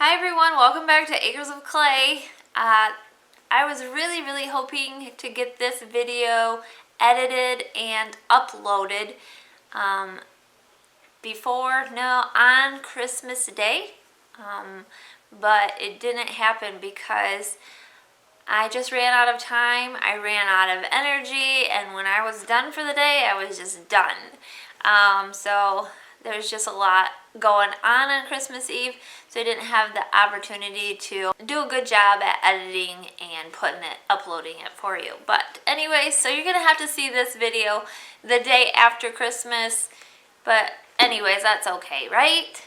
Hi everyone, welcome back to Acres of Clay. I was really hoping to get this video edited and uploaded on Christmas Day, but it didn't happen because I just ran out of time, I ran out of energy, and when I was done for the day, I was just done. So there's just a lot going on Christmas Eve, so I didn't have the opportunity to do a good job at editing and uploading it for you. But anyway, so you're gonna have to see this video the day after Christmas, but anyways, that's okay, right?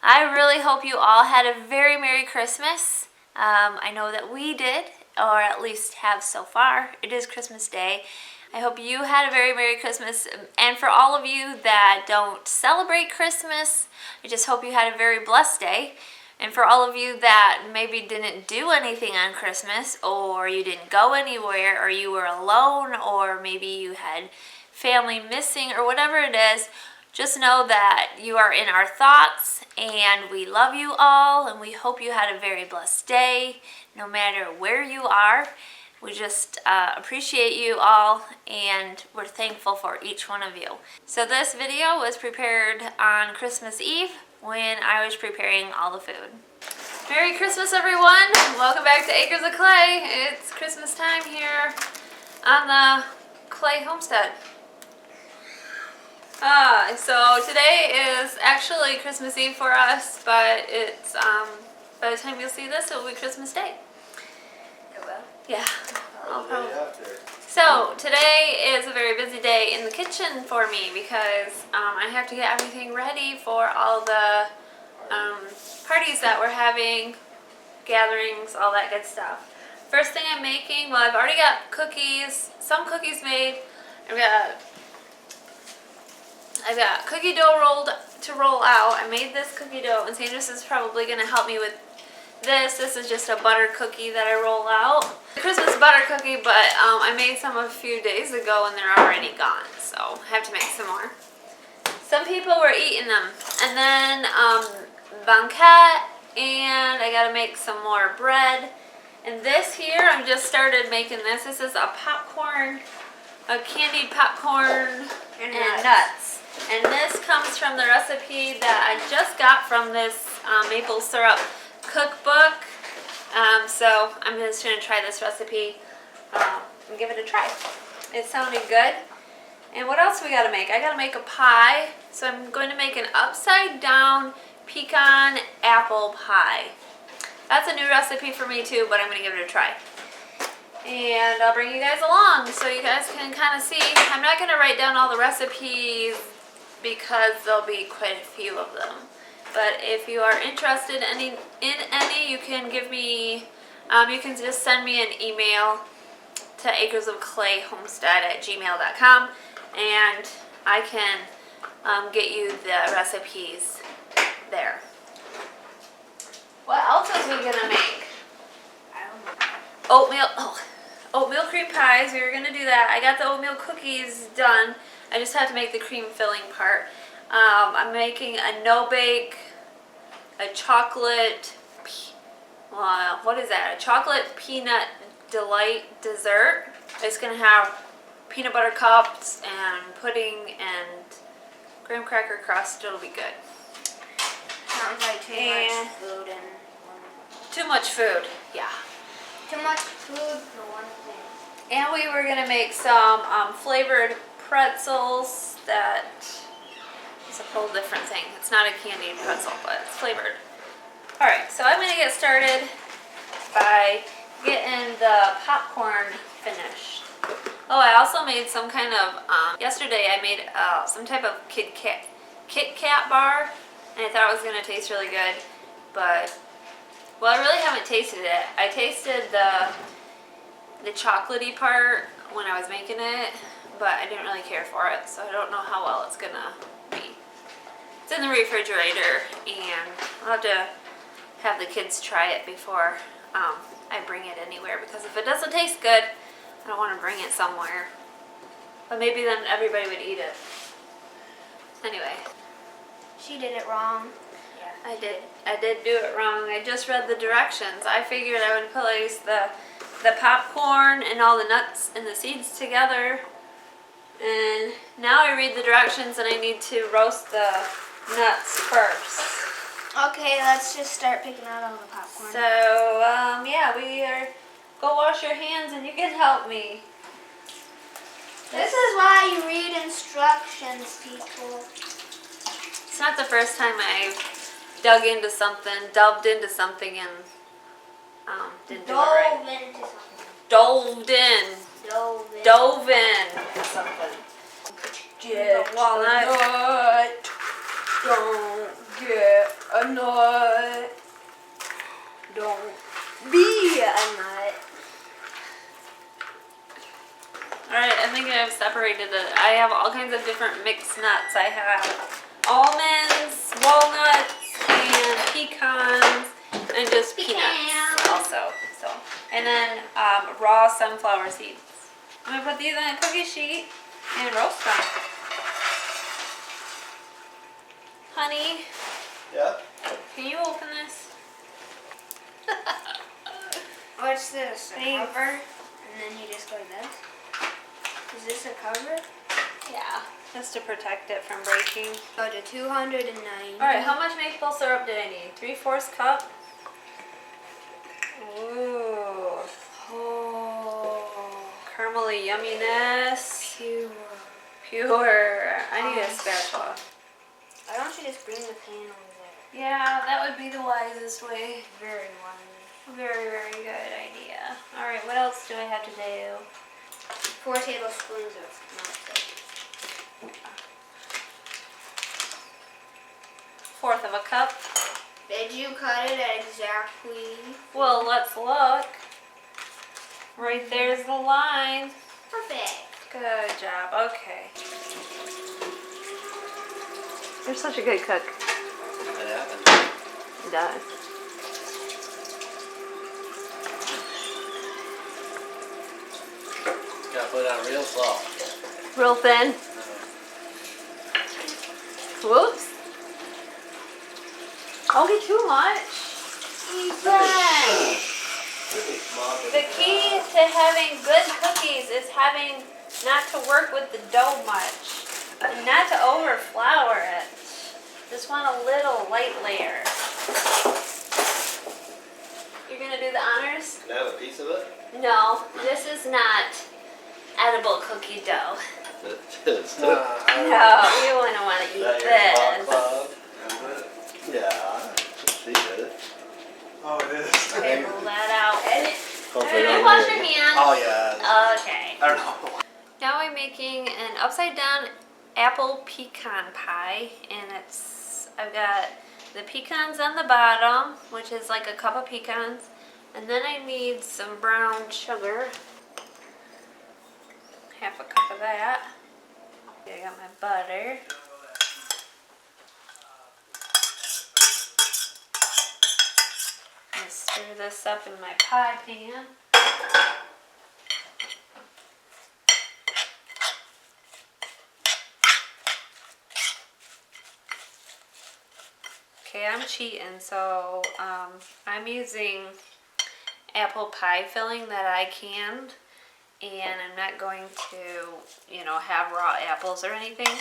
I really hope you all had a very Merry Christmas. I know that we did, or at least have so far. It is Christmas Day. I hope you had a very Merry Christmas, and for all of you that don't celebrate Christmas, I just hope you had a very blessed day. And for all of you that maybe didn't do anything on Christmas, or you didn't go anywhere, or you were alone, or maybe you had family missing, or whatever it is, just know that you are in our thoughts, and we love you all, and we hope you had a very blessed day, no matter where you are. We just appreciate you all, and we're thankful for each one of you. So this video was prepared on Christmas Eve when I was preparing all the food. Merry Christmas, everyone! Welcome back to Acres of Clay. It's Christmas time here on the Clay Homestead. So today is actually Christmas Eve for us, but it's by the time you'll see this, it will be Christmas Day. Yeah. So today is a very busy day in the kitchen for me because I have to get everything ready for all the parties that we're having, gatherings, all that good stuff. First thing I'm making, well, I've already got cookies, some cookies made. I've got cookie dough to roll out. I made this cookie dough, and Sanders is probably going to help me with this. This is just a butter cookie that I roll out. The Christmas butter cookie, but I made some a few days ago and they're already gone, so I have to make some more. Some people were eating them. And then banquet, and I gotta make some more bread. And this here, I've just started making this. This is a candied popcorn and nuts. And this comes from the recipe that I just got from this maple syrup cookbook. So I'm just going to try this recipe and give it a try. It sounded good. And what else we got to make? I got to make a pie. So I'm going to make an upside down pecan apple pie. That's a new recipe for me too, but I'm going to give it a try. And I'll bring you guys along so you guys can kind of see. I'm not going to write down all the recipes because there'll be quite a few of them. But if you are interested in any, you can give me, you can just send me an email to acresofclayhomestead@gmail.com, and I can get you the recipes there. What else is we gonna make? Oatmeal cream pies. We were gonna do that. I got the oatmeal cookies done. I just had to make the cream filling part. I'm making a no-bake, a chocolate, what is that? A chocolate peanut delight dessert. It's going to have peanut butter cups and pudding and graham cracker crust. It'll be good. Sounds like too much food and too much food, yeah. too much food for one thing. And we were going to make some flavored pretzels that is a whole different thing. It's not a candied pretzel, but it's flavored. Alright, so I'm going to get started by getting the popcorn finished. Oh, I also made some kind of, yesterday I made some type of Kit Kat bar, and I thought it was going to taste really good, but, well, I really haven't tasted it. I tasted the chocolatey part when I was making it, but I didn't really care for it, so I don't know how well it's gonna be. It's in the refrigerator, and I'll have to have the kids try it before I bring it anywhere, because if it doesn't taste good, I don't want to bring it somewhere. But maybe then everybody would eat it. Anyway. She did it wrong. Yeah. I did do it wrong. I just read the directions. I figured I would place the popcorn and all the nuts and the seeds together. And now I read the directions and I need to roast the nuts first. Okay, let's just start picking out all the popcorn. So, yeah, we are, go wash your hands and you can help me. This is why you read instructions, people. It's not the first time I've delved into something and didn't do it right. Into something. Dove in something. Get walnut. nut. Don't get a nut. Don't be a nut. Alright, I think I've separated it. I have all kinds of different mixed nuts. I have almonds, walnuts, and pecans, and just peanuts also. So, and then raw sunflower seeds. I'm gonna put these on a cookie sheet and roast them. Honey, Yeah? can you open this? What's this? A Thanks. cover? And then you just go like this? Is this a cover? Yeah, just to protect it from breaking. Go to 290. Alright, how much maple syrup did I need? 3/4 cup? Ooh. Oh, Caramely yumminess. pure. Pure. I need a spatula. Why don't you just bring the pan over there? Yeah, that would be the wisest way. Very wise. Very, very good idea. Alright, what else do I have to do? 4 tablespoons of milk. 1/4 of a cup. Did you cut it at exactly? Well, let's look. Right there's the line. Perfect. Good job. Okay. You're such a good cook. That happened. He does. Gotta put it on real soft. Real thin. Whoops. Don't get too much. The key to having good cookies is having not to work with the dough much and not to over flour it. Just want a little light layer. You're gonna do the honors? Can I have a piece of it? No, this is not edible cookie dough. Just No, you wouldn't want to eat that this. Yeah, she did it. Oh, it is. Okay, roll that out. Hopefully Did you don't wash move your it. hands? Oh, yeah. Okay. I don't know. Now I'm making an upside down apple pecan pie, and I've got the pecans on the bottom, which is like a cup of pecans, and then I need some brown sugar, 1/2 cup of that. I got my butter. I'm gonna stir this up in my pie pan. Okay, I'm cheating, so I'm using apple pie filling that I canned, and I'm not going to, have raw apples or anything.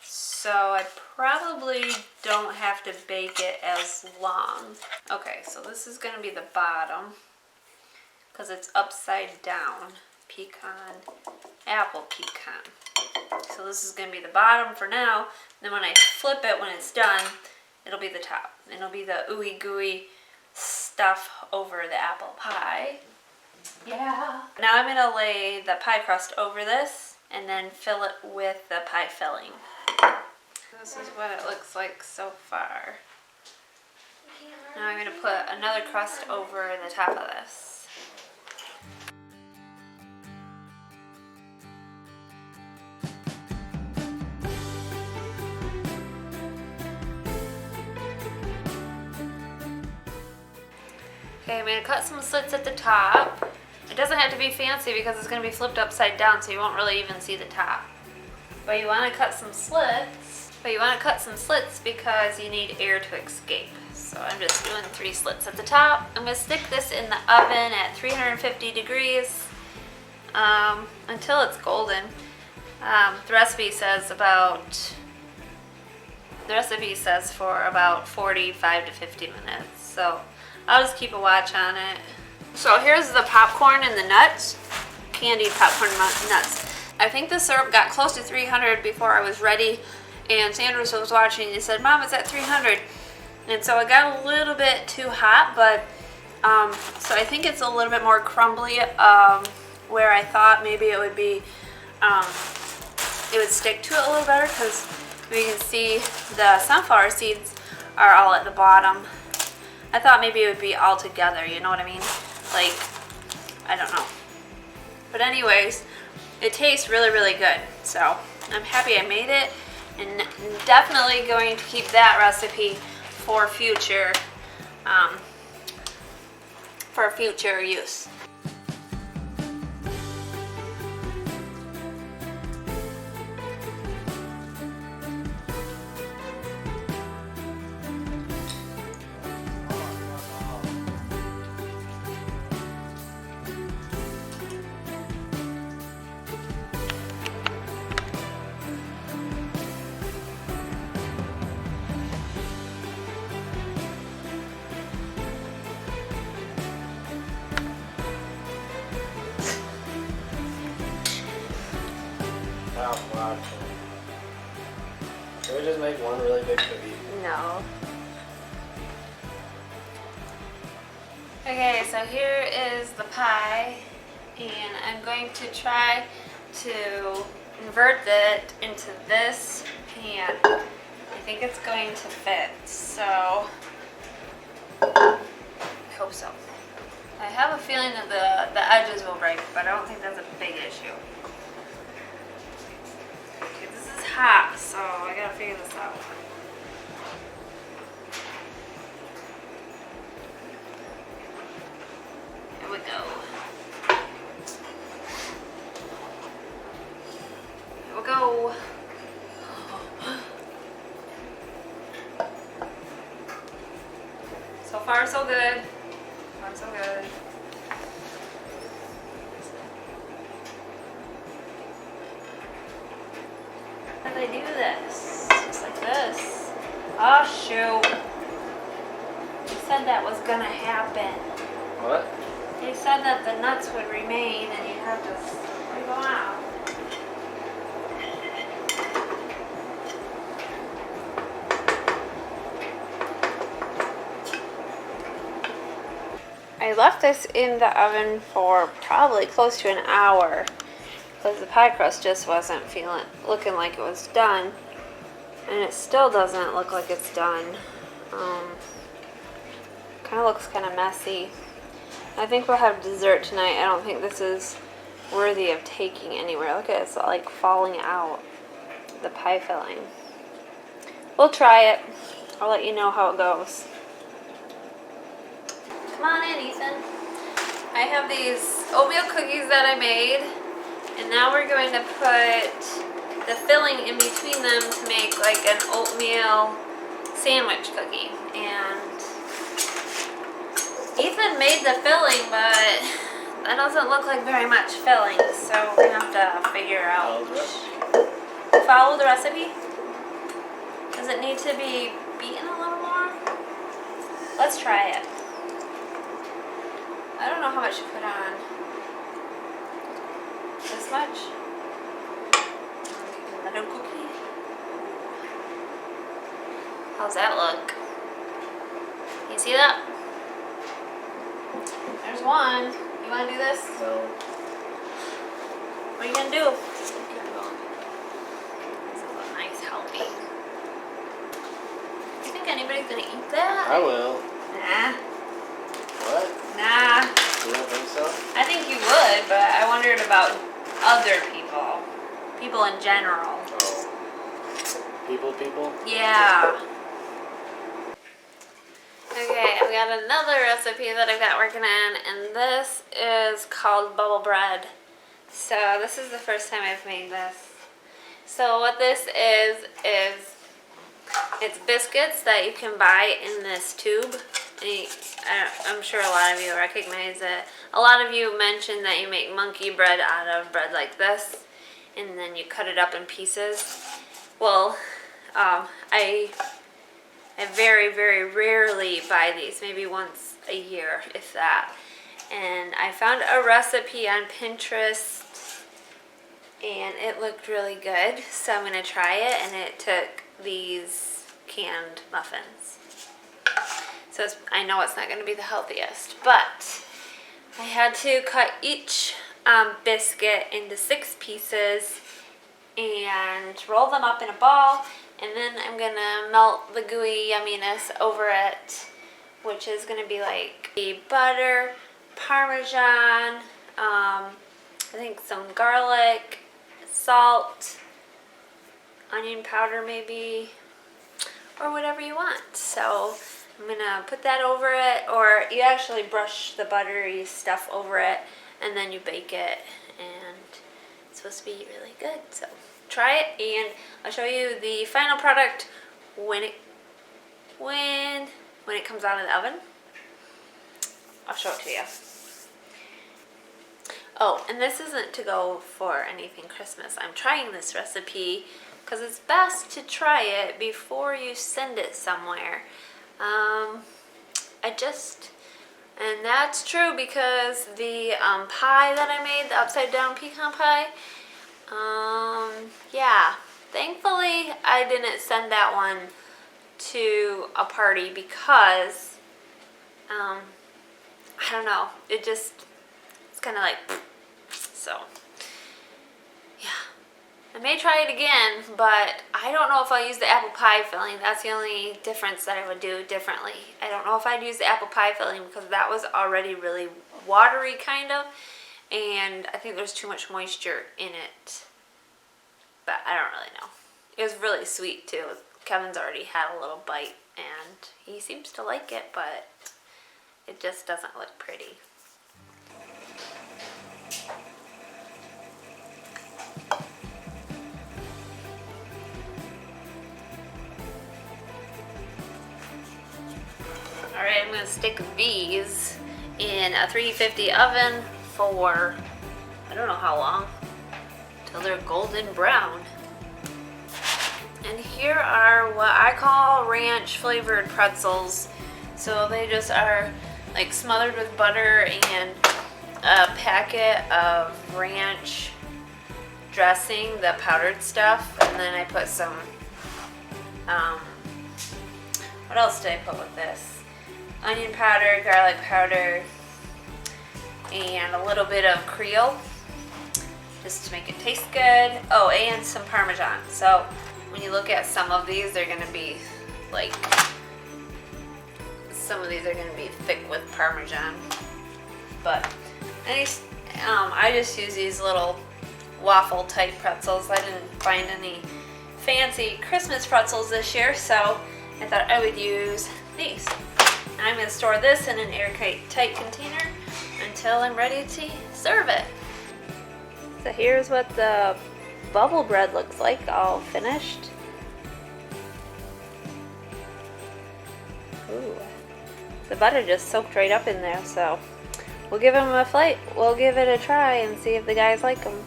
So I probably don't have to bake it as long. Okay, so this is going to be the bottom because it's upside down. Pecan, apple pecan. So this is going to be the bottom for now. Then when I flip it, when it's done, it'll be the top. It'll be the ooey gooey stuff over the apple pie. Yeah. Now I'm going to lay the pie crust over this and then fill it with the pie filling. This is what it looks like so far. Now I'm going to put another crust over the top of this. Okay, I'm going to cut some slits at the top. It doesn't have to be fancy because it's going to be flipped upside down, so you won't really even see the top. But you want to cut some slits. Because you need air to escape. So I'm just doing 3 slits at the top. I'm gonna stick this in the oven at 350 degrees until it's golden. The recipe says for about 45 to 50 minutes. So I'll just keep a watch on it. So here's the popcorn and the nuts, candied popcorn nuts. I think the syrup got close to 300 before I was ready, and Sanders was watching and he said, "Mom, it's at 300." And so it got a little bit too hot, but so I think it's a little bit more crumbly where I thought maybe it would be, it would stick to it a little better, because you can see the sunflower seeds are all at the bottom. I thought maybe it would be all together, you know what I mean? Like, I don't know. But anyways, it tastes really, really good. So I'm happy I made it, and definitely going to keep that recipe for future use. Wow. Can we just make one really big cookie? No. Okay, so here is the pie, and I'm going to try to invert it into this pan. I think it's going to fit, so I hope so. I have a feeling that the edges will break, but I don't think that's a big issue. Okay, this is hot, so I gotta figure this out. Here we go. Here we go. So far, so good. So far, so good. How do I do this? Just like this. Oh shoot. They said that was gonna happen. What? They said that the nuts would remain and you'd have to scrape them out. I left this in the oven for probably close to an hour because the pie crust just wasn't looking like it was done, and it still doesn't look like it's done. Kind of looks kind of messy. I think we'll have dessert tonight. I don't think this is worthy of taking anywhere. Look at it, it's like falling out, the pie filling. We'll try it. I'll let you know how it goes. Come on in, Ethan. I have these oatmeal cookies that I made, and now we're going to put the filling in between them to make like an oatmeal sandwich cookie. And Ethan made the filling, but that doesn't look like very much filling, so we're gonna have to figure out. Follow the recipe? Does it need to be beaten a little more? Let's try it. I don't know how much to put on. This much? Another cookie? How's that look? You see that? There's one. You wanna do this? No. What are you gonna do? This is a nice helping. You think anybody's gonna eat that? I will. Nah. What? Nah. You don't think so? I think you would, but I wondered about other people. People in general. Oh. People? Yeah. Okay, I've got another recipe that I've got working on, and this is called bubble bread. So this is the first time I've made this. So what this is It's biscuits that you can buy in this tube. I'm sure a lot of you recognize it. A lot of you mentioned that you make monkey bread out of bread like this, and then you cut it up in pieces. Well, I very, very rarely buy these, maybe once a year, if that. And I found a recipe on Pinterest, and it looked really good, so I'm gonna try it. And it took these canned muffins. So I know it's not gonna be the healthiest, but I had to cut each biscuit into 6 pieces and roll them up in a ball, and then I'm gonna melt the gooey yumminess over it, which is gonna be like the butter, Parmesan, I think some garlic, salt, onion powder maybe, or whatever you want. So I'm gonna put that over it, or you actually brush the buttery stuff over it and then you bake it, and it's supposed to be really good. So try it, and I'll show you the final product when it comes out of the oven. I'll show it to you. Oh, and this isn't to go for anything Christmas. I'm trying this recipe because it's best to try it before you send it somewhere. And that's true because the pie that I made, the upside down pecan pie, yeah, thankfully I didn't send that one to a party because, I don't know, it's kind of like, so, yeah. I may try it again, but I don't know if I'll use the apple pie filling. That's the only difference that I would do differently. I don't know if I'd use the apple pie filling because that was already really watery kind of, and I think there's too much moisture in it. But I don't really know. It was really sweet too. Kevin's already had a little bite and he seems to like it, but it just doesn't look pretty. Alright, I'm going to stick these in a 350 oven for, I don't know how long, till they're golden brown. And here are what I call ranch flavored pretzels. So they just are like smothered with butter and a packet of ranch dressing, the powdered stuff, and then I put some, what else did I put with this? Onion powder, garlic powder, and a little bit of Creole, just to make it taste good. Oh, and some Parmesan. So when you look at some of these, they're gonna be like, some of these are gonna be thick with Parmesan. But I just use these little waffle type pretzels. I didn't find any fancy Christmas pretzels this year, so I thought I would use these. I'm going to store this in an airtight container until I'm ready to serve it. So here's what the bubble bread looks like, all finished. Ooh, the butter just soaked right up in there, so we'll give them a flight. We'll give it a try and see if the guys like them.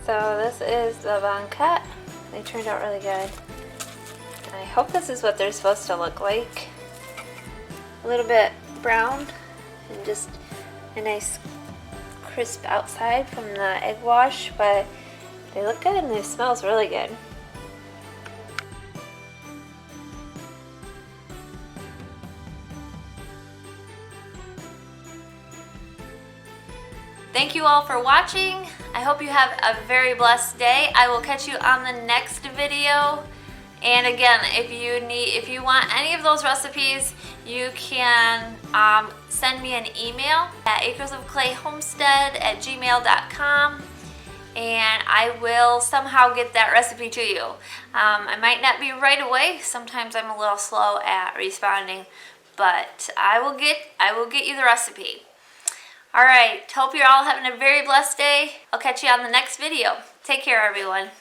So this is the banquette. They turned out really good. I hope this is what they're supposed to look like. A little bit brown and just a nice crisp outside from the egg wash, but they look good and it smells really good. Thank you all for watching. I hope you have a very blessed day. I will catch you on the next video. And again, if you want any of those recipes, you can send me an email at acresofclayhomestead@gmail.com, and I will somehow get that recipe to you. I might not be right away. Sometimes I'm a little slow at responding, but I will get you the recipe. All right, hope you're all having a very blessed day. I'll catch you on the next video. Take care, everyone.